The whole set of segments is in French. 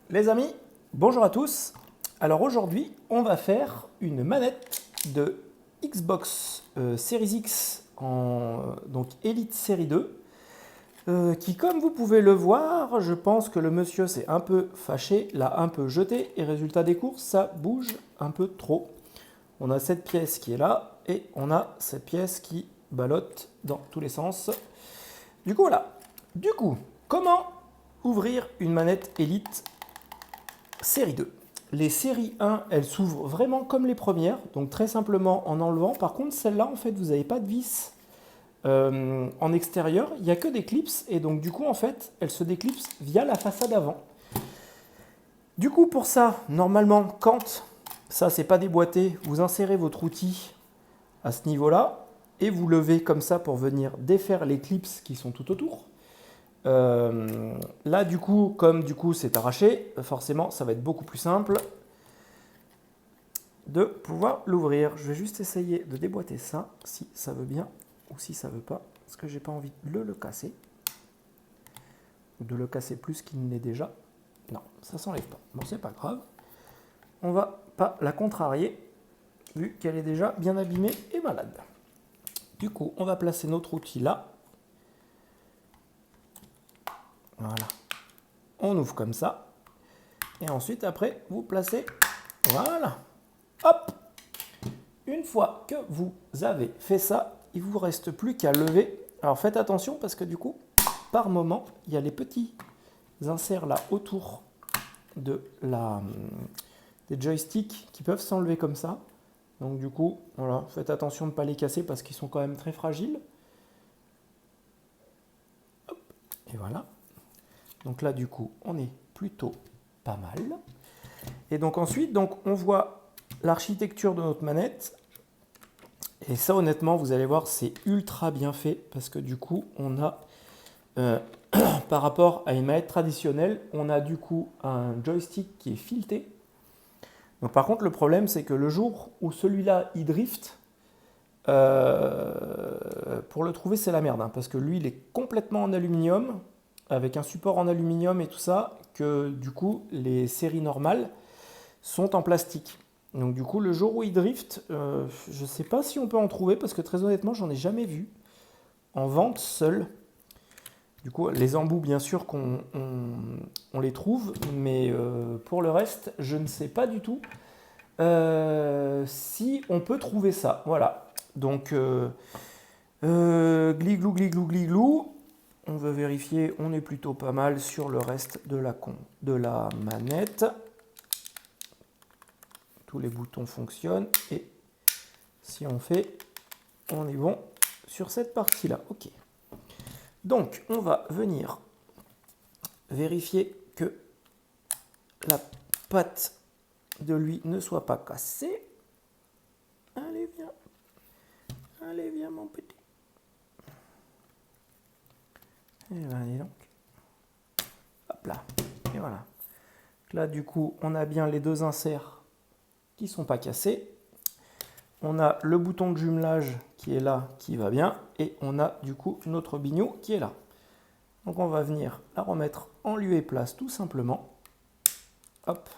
Les amis, bonjour à tous. Alors aujourd'hui, on va faire une manette de Xbox Series X donc Elite Série 2 qui, comme vous pouvez le voir, je pense que le monsieur s'est un peu fâché, l'a un peu jeté et résultat des courses, ça bouge un peu trop. On a cette pièce qui est là et on a cette pièce qui ballotte dans tous les sens. Du coup, voilà. Du coup, comment ouvrir une manette Elite Série 2? Les séries 1, elles s'ouvrent vraiment comme les premières, donc très simplement en enlevant. Par contre, celle-là, en fait, vous n'avez pas de vis en extérieur, il n'y a que des clips, et donc du coup, en fait, elle se déclipse via la façade avant. Du coup, pour ça, normalement, quand ça, c'est pas déboîté, vous insérez votre outil à ce niveau-là, et vous levez comme ça pour venir défaire les clips qui sont tout autour. Là, du coup, comme du coup c'est arraché, forcément, ça va être beaucoup plus simple de pouvoir l'ouvrir. Je vais juste essayer de déboîter ça, si ça veut bien ou si ça veut pas, parce que j'ai pas envie de le casser, ou de le casser plus qu'il n'est déjà. Non, ça s'enlève pas. Bon, c'est pas grave. On va pas la contrarier, vu qu'elle est déjà bien abîmée et malade. Du coup, on va placer notre outil là. Voilà. On ouvre comme ça. Et ensuite, après, vous placez. Voilà. Hop. Une fois que vous avez fait ça, il ne vous reste plus qu'à lever. Alors faites attention parce que du coup, par moment, il y a les petits inserts là autour de des joysticks qui peuvent s'enlever comme ça. Donc du coup, voilà, faites attention de ne pas les casser parce qu'ils sont quand même très fragiles. Hop. Et voilà. Donc là, du coup, on est plutôt pas mal. Et donc ensuite, donc, on voit l'architecture de notre manette. Et ça, honnêtement, vous allez voir, c'est ultra bien fait parce que du coup, on a, par rapport à une manette traditionnelle, on a du coup un joystick qui est fileté. Donc par contre, le problème, c'est que le jour où celui-là, il drift, pour le trouver, c'est la merde. Hein, parce que lui, il est complètement en aluminium, avec un support en aluminium et tout ça, que du coup, les séries normales sont en plastique. Donc du coup, le jour où il drift, je ne sais pas si on peut en trouver, parce que très honnêtement, j'en ai jamais vu en vente seul. Du coup, les embouts, bien sûr on les trouve, mais pour le reste, je ne sais pas du tout si on peut trouver ça. Voilà. Donc, gliglou, gliglou, gliglou. On veut vérifier, on est plutôt pas mal sur le reste de la manette. Tous les boutons fonctionnent et si on fait, on est bon sur cette partie-là. Ok. Donc, on va venir vérifier que la patte de lui ne soit pas cassée. Allez, viens. Allez, viens, mon petit. Et ben, allez donc. Hop là. Et voilà. Là, du coup, on a bien les deux inserts qui ne sont pas cassés. On a le bouton de jumelage qui est là, qui va bien. Et on a du coup notre biniou qui est là. Donc on va venir la remettre en lieu et place tout simplement. Hop.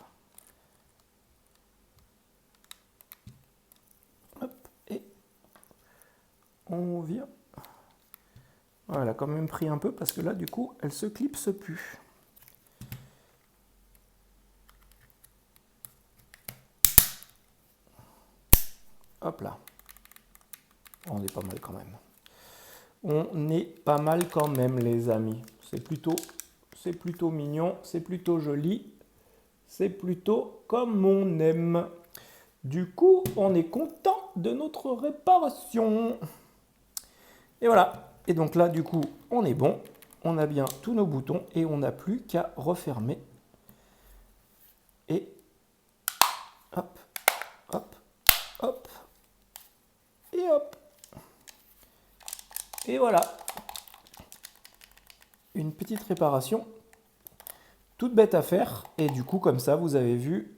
Hop. Et on vient. Voilà, elle a quand même pris un peu parce que là, du coup, elle se clipse plus. Hop là. On est pas mal quand même. On est pas mal quand même, les amis. C'est plutôt mignon, c'est plutôt joli. C'est plutôt comme on aime. Du coup, on est content de notre réparation. Et voilà. Et donc là, du coup, on est bon. On a bien tous nos boutons et on n'a plus qu'à refermer. Et hop, hop, hop. Et hop. Et voilà. Une petite réparation toute bête à faire. Et du coup, comme ça, vous avez vu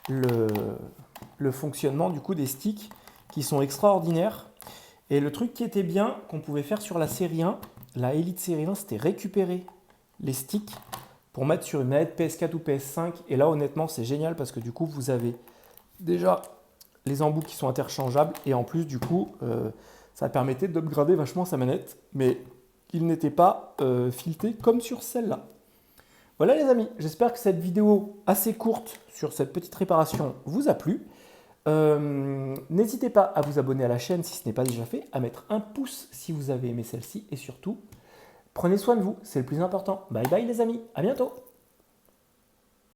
le fonctionnement du coup des sticks qui sont extraordinaires. Et le truc qui était bien, qu'on pouvait faire sur la série 1, la Elite série 1, c'était récupérer les sticks pour mettre sur une manette PS4 ou PS5. Et là, honnêtement, c'est génial parce que du coup, vous avez déjà les embouts qui sont interchangeables. Et en plus, du coup, ça permettait d'upgrader vachement sa manette. Mais il n'était pas fileté comme sur celle-là. Voilà les amis, j'espère que cette vidéo assez courte sur cette petite réparation vous a plu. N'hésitez pas à vous abonner à la chaîne si ce n'est pas déjà fait, à mettre un pouce si vous avez aimé celle-ci et surtout, prenez soin de vous, c'est le plus important. Bye bye les amis, à bientôt.